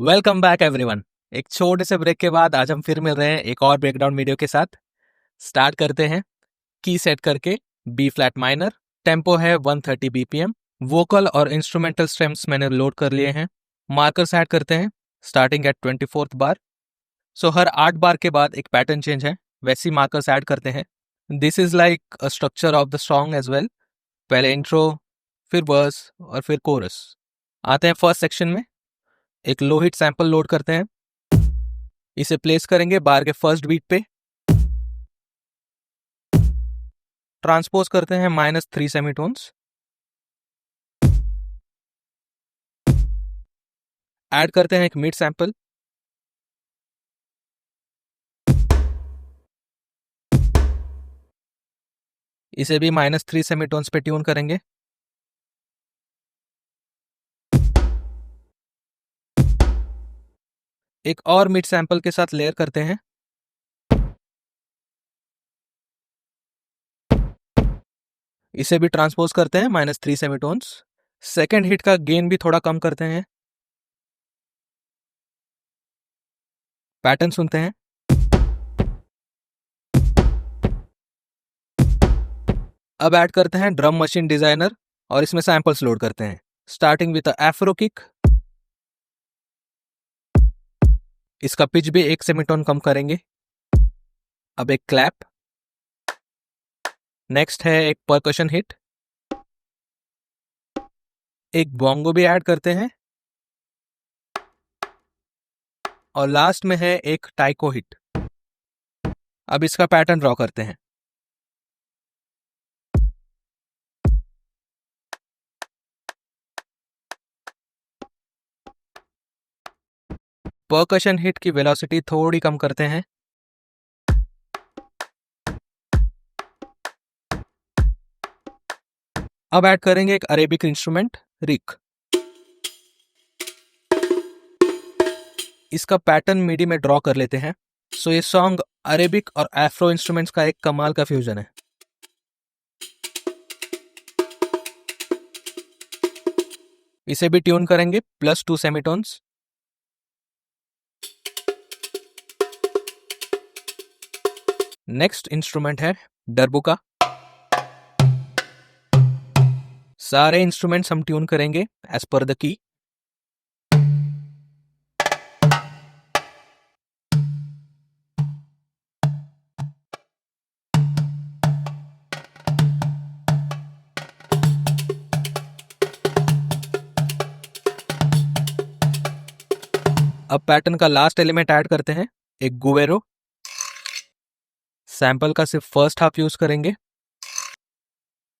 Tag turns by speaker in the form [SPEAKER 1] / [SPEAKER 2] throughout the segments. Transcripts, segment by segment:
[SPEAKER 1] Welcome back everyone. एक छोटे से ब्रेक के बाद आज हम फिर मिल रहे हैं एक और ब्रेकडाउन वीडियो के साथ। स्टार्ट करते हैं। की सेट करके बी फ्लैट माइनर, टेम्पो है 130 बीपीएम, वोकल और इंस्ट्रूमेंटल स्ट्रेम्स मैंने लोड कर लिए हैं। मार्कर्स ऐड करते हैं स्टार्टिंग एट 24th बार। सो हर 8 बार के बाद एक पैटर्न चेंज है, वैसी मार्कर्स ऐड करते हैं। This is like a structure of the song as well. पहले इंट्रो, फिर वर्स और फिर कोरस। आते हैं फर्स्ट सेक्शन में। एक लो हिट सैंपल लोड करते हैं, इसे प्लेस करेंगे बार के फर्स्ट बीट पे। ट्रांसपोज करते हैं -3 सेमीटोन्स। ऐड करते हैं एक मिड सैंपल। इसे भी -3 सेमीटोन्स पे ट्यून करेंगे। एक और मिड सैंपल के साथ लेयर करते हैं। इसे भी ट्रांसपोज करते हैं -3 सेमीटोन्स। सेकेंड हिट का गेन भी थोड़ा कम करते हैं। पैटर्न सुनते हैं। अब ऐड करते हैं ड्रम मशीन डिजाइनर और इसमें सैंपल्स लोड करते हैं, स्टार्टिंग विद एफ्रो किक। इसका पिच भी 1 सेमीटोन कम करेंगे। अब एक क्लैप। नेक्स्ट है एक परकशन हिट। एक बोंगो भी ऐड करते हैं और लास्ट में है एक टाइको हिट। अब इसका पैटर्न ड्रॉ करते हैं। परकशन हिट की वेलोसिटी थोड़ी कम करते हैं। अब ऐड करेंगे एक अरेबिक इंस्ट्रूमेंट रिक। इसका पैटर्न मिडी में ड्रॉ कर लेते हैं। सो ये सॉन्ग अरेबिक और एफ्रो इंस्ट्रूमेंट्स का एक कमाल का फ्यूजन है। इसे भी ट्यून करेंगे +2 सेमीटोन्स। नेक्स्ट इंस्ट्रूमेंट है डरबुका। सारे इंस्ट्रूमेंट्स हम ट्यून करेंगे एज पर द की। अब पैटर्न का लास्ट एलिमेंट ऐड करते हैं, एक गुवेरो। सैंपल का सिर्फ फर्स्ट हाफ यूज करेंगे।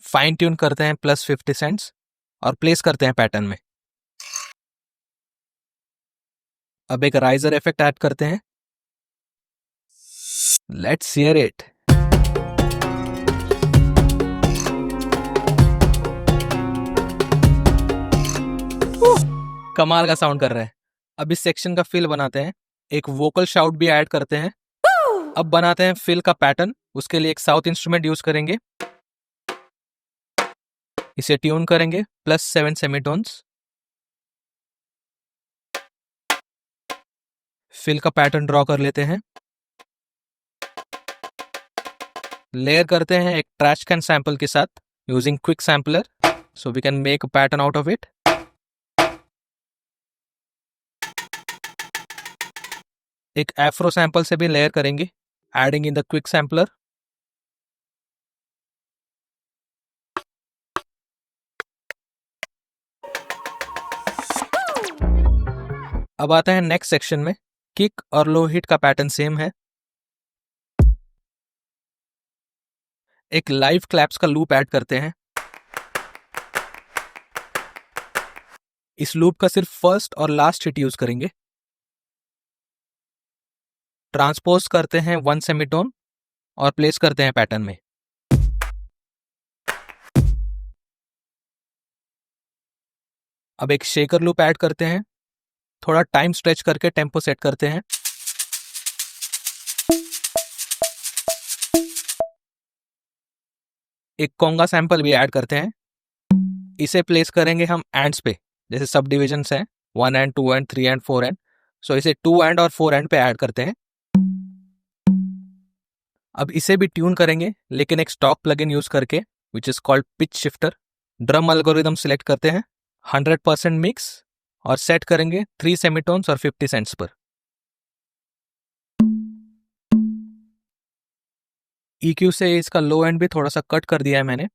[SPEAKER 1] फाइन ट्यून करते हैं +50 सेंट्स और प्लेस करते हैं पैटर्न में। अब एक राइजर इफेक्ट ऐड करते हैं। Let's hear it. कमाल का साउंड कर रहा है। अब इस सेक्शन का फिल बनाते हैं। एक वोकल शाउट भी ऐड करते हैं। अब बनाते हैं फिल का पैटर्न। उसके लिए एक साउथ इंस्ट्रूमेंट यूज करेंगे। इसे ट्यून करेंगे +7 सेमीटोन्स। फिल का पैटर्न ड्रॉ कर लेते हैं। लेयर करते हैं एक ट्रैश कैन सैंपल के साथ using quick sampler, so we can make a pattern out of it. एक एफ्रो सैंपल से भी लेयर करेंगे, adding in the quick sampler. अब आता है नेक्स्ट सेक्शन में। किक और लो हिट का पैटर्न सेम है। एक लाइव क्लैप्स का लूप ऐड करते हैं। इस लूप का सिर्फ फर्स्ट और लास्ट हिट यूज करेंगे। ट्रांसपोज करते हैं 1 सेमीटोन और प्लेस करते हैं पैटर्न में। अब एक शेकर लूप ऐड करते हैं। थोड़ा टाइम स्ट्रेच करके टेम्पो सेट करते हैं। एक कोंगा सैंपल भी ऐड करते हैं। इसे प्लेस करेंगे हम एंड्स पे, जैसे सब डिविजन्स हैं 1 एंड 2 एंड 3 एंड 4 एंड। सो इसे 2 एंड और 4 एंड पे ऐड करते हैं। अब इसे भी ट्यून करेंगे, लेकिन एक स्टॉक प्लगइन यूज करके, which is called pitch shifter. Drum algorithm select करते हैं, 100% मिक्स, और सेट करेंगे 3 सेमीटोन्स और 50 सेंट्स पर। EQ से इसका लो एंड भी थोड़ा सा कट कर दिया है मैंने।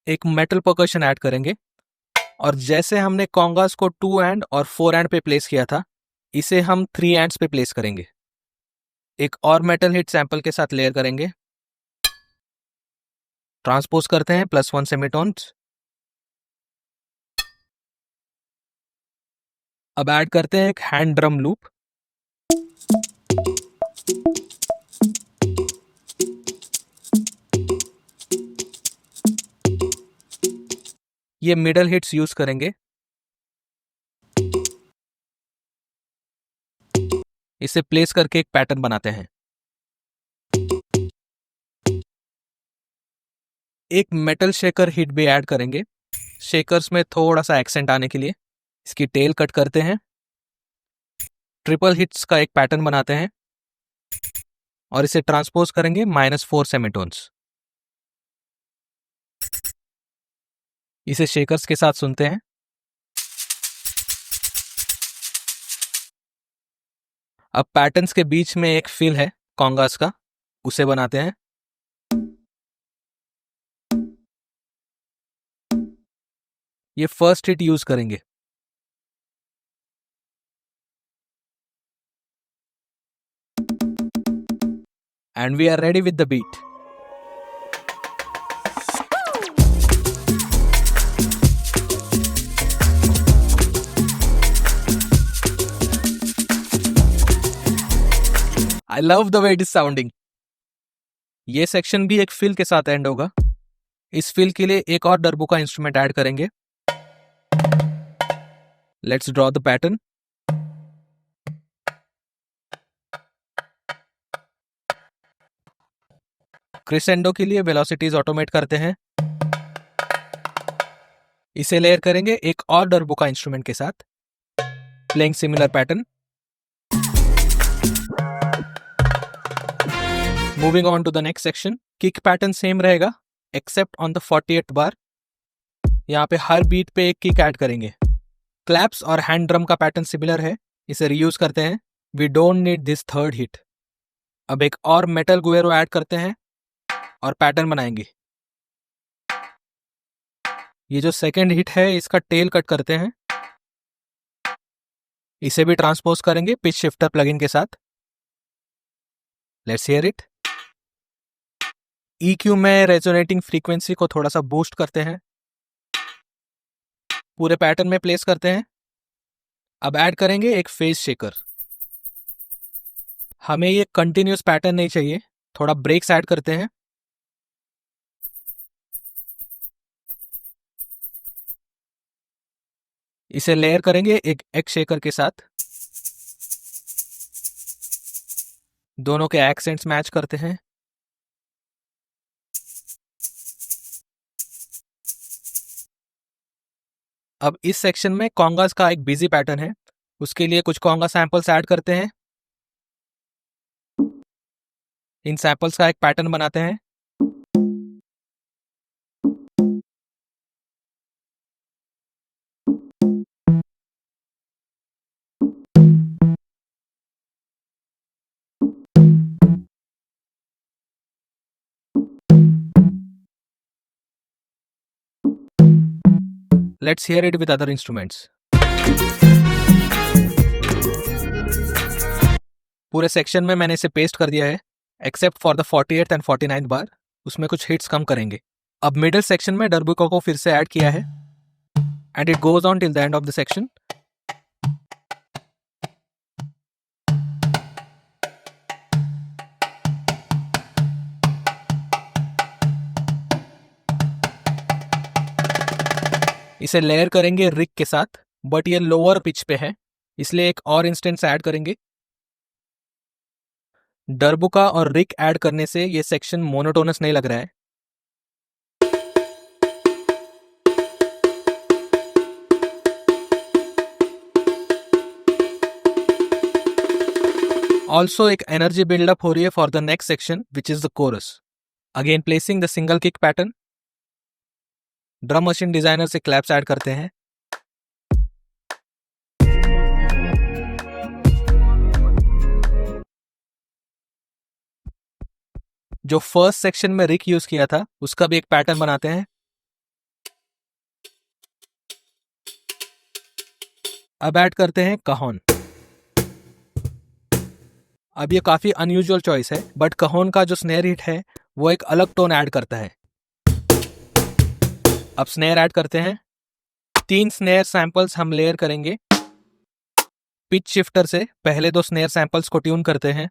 [SPEAKER 1] एक मेटल परकशन ऐड करेंगे, और जैसे हमने कॉन्गास को 2 एंड और 4 एंड पे प्लेस किया था, इसे हम 3 एंड्स पे प्लेस करेंगे। एक और मेटल हिट सैंपल के साथ लेयर करेंगे, ट्रांसपोज करते हैं +1 सेमीटोन्स। अब ऐड करते हैं एक हैंड ड्रम लूप। ये मिडल हिट्स यूज करेंगे। इसे प्लेस करके एक पैटर्न बनाते हैं। एक मेटल शेकर हिट भी ऐड करेंगे, शेकर्स में थोड़ा सा एक्सेंट आने के लिए। इसकी टेल कट करते हैं, ट्रिपल हिट्स का एक पैटर्न बनाते हैं, और इसे ट्रांसपोज करेंगे -4 सेमीटोन्स। इसे शेकर्स के साथ सुनते हैं। अब पैटर्न्स के बीच में एक फिल है कॉन्गास का, उसे बनाते हैं। ये फर्स्ट हिट यूज करेंगे। And we are ready with the beat. I love the way it is sounding. ये सेक्शन भी एक फिल के साथ एंड होगा। इस फिल के लिए एक और डर्बो का इंस्ट्रूमेंट ऐड करेंगे। Let's draw the pattern. Crescendo के लिए वेलोसिटीज ऑटोमेट करते हैं। इसे लेयर करेंगे एक और डर्बो का इंस्ट्रूमेंट के साथ, playing similar pattern. Moving on to the next section. Kick pattern same रहेगा except on the 48th bar. यहाँ पे हर बीट पे एक किक ऐड करेंगे। क्लैप्स और हैंड ड्रम का पैटर्न सिमिलर है, इसे रीयूज करते हैं। We don't need this third hit. अब एक और मेटल गुएरो ऐड करते हैं और पैटर्न बनाएंगे। ये जो सेकेंड हिट है, इसका टेल कट करते हैं। इसे भी ट्रांसपोज करेंगे पिच शिफ्टर प्लगइन के साथ। Let's hear it. EQ में रेजोनेटिंग फ्रीक्वेंसी को थोड़ा सा बूस्ट करते हैं, पूरे पैटर्न में प्लेस करते हैं। अब ऐड करेंगे एक फेज शेकर। हमें ये कंटिन्यूस पैटर्न नहीं चाहिए, थोड़ा ब्रेक्स ऐड करते हैं। इसे लेयर करेंगे एक एग शेकर के साथ। दोनों के एक्सेंट्स मैच करते हैं। अब इस सेक्शन में कॉन्गास का एक बिजी पैटर्न है, उसके लिए कुछ कॉन्गा सैंपल्स ऐड करते हैं। इन सैंपल्स का एक पैटर्न बनाते हैं। Let's hear it with other instruments. पूरे सेक्शन में मैंने इसे पेस्ट कर दिया है, except for the 48th and 49th बार। उसमें कुछ हिट्स कम करेंगे। अब मिडिल सेक्शन में डर्बुका को फिर से ऐड किया है, and it goes on till the end of the section. इसे लेयर करेंगे रिक के साथ, बट ये लोअर पिच पे है, इसलिए एक और इंस्टेंस ऐड करेंगे। डर्बुका और रिक ऐड करने से ये सेक्शन मोनोटोनस नहीं लग रहा है। ऑल्सो एक एनर्जी बिल्डअप हो रही है for the next section which is the coarse. Again placing the single kick pattern. Drum machine designer से क्लैप्स ऐड करते हैं। जो फर्स्ट सेक्शन में रिक यूज किया था उसका भी एक पैटर्न बनाते हैं। अब ऐड करते हैं कहोन। अब ये काफी अनयूजुअल चॉइस है, बट कहोन का जो स्नेयर हिट है वो एक अलग टोन ऐड करता है। अब स्नेयर ऐड करते हैं। 3 स्नेयर सैंपल्स हम लेयर करेंगे। पिच शिफ्टर से पहले 2 स्नेयर सैंपल्स को ट्यून करते हैं।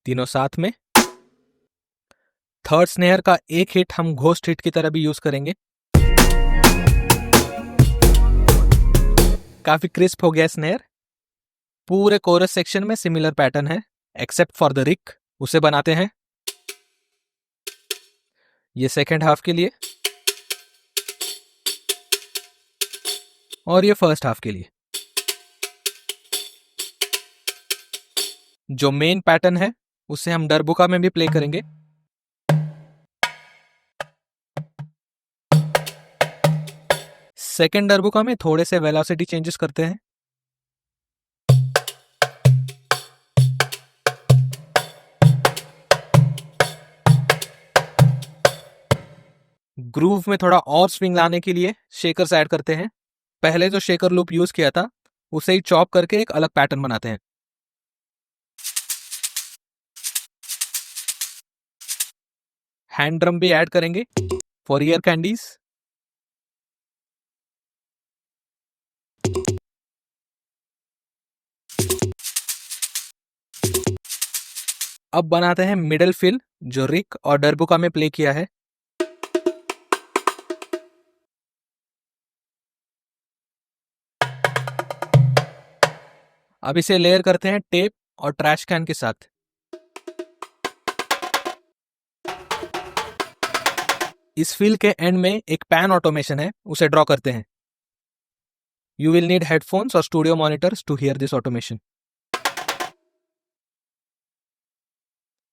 [SPEAKER 1] तीनों साथ में। थर्ड स्नेयर का एक हिट हम घोस्ट हिट की तरह भी यूज करेंगे। काफी क्रिस्प हो गया स्नेयर। पूरे कोरस सेक्शन में सिमिलर पैटर्न है एक्सेप्ट फॉर द रिक। उसे बनाते हैं। ये सेकेंड हाफ के लिए और ये फर्स्ट हाफ के लिए। जो मेन पैटर्न है उसे हम डरबुका में भी प्ले करेंगे। सेकेंड डरबुका में थोड़े से वेलोसिटी चेंजेस करते हैं। ग्रूव में थोड़ा और स्विंग लाने के लिए शेकर्स ऐड करते हैं। पहले जो शेकर लूप यूज किया था उसे ही चॉप करके एक अलग पैटर्न बनाते हैं। हैंड ड्रम भी ऐड करेंगे फॉर ईयर कैंडीज। अब बनाते हैं मिडल फिल जो रिक और डरबुका में प्ले किया है। अब इसे लेयर करते हैं टेप और ट्रैश कैन के साथ। इस फिल के एंड में एक पैन ऑटोमेशन है, उसे ड्रॉ करते हैं। यू विल नीड हेडफोन्स और studio monitors to hear this automation.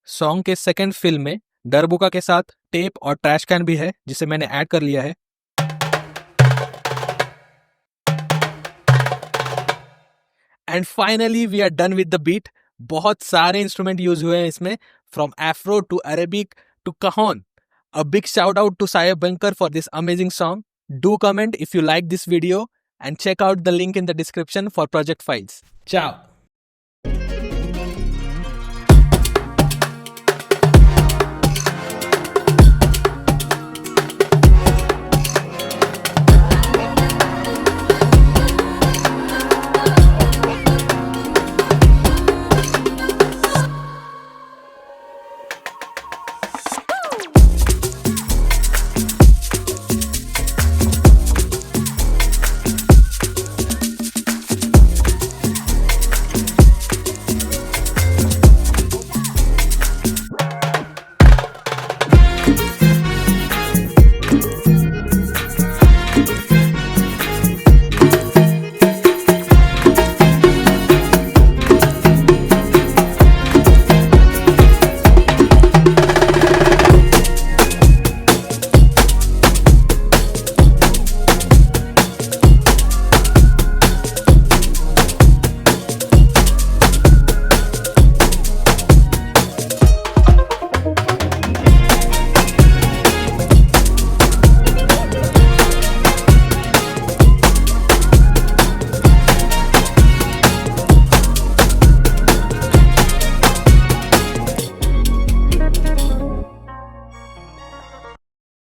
[SPEAKER 1] Song के सेकेंड फिल में डरबुका के साथ टेप और ट्रैश कैन भी है जिसे मैंने ऐड कर लिया है। And finally we are done with the beat. बहुत सारे इंस्ट्रूमेंट यूज हुए हैं इसमें, from afro to Arabic to cajon. A big shout out to Sayab Bankar for this amazing song. Do comment if you like this video and check out the link in the description for project files. Ciao.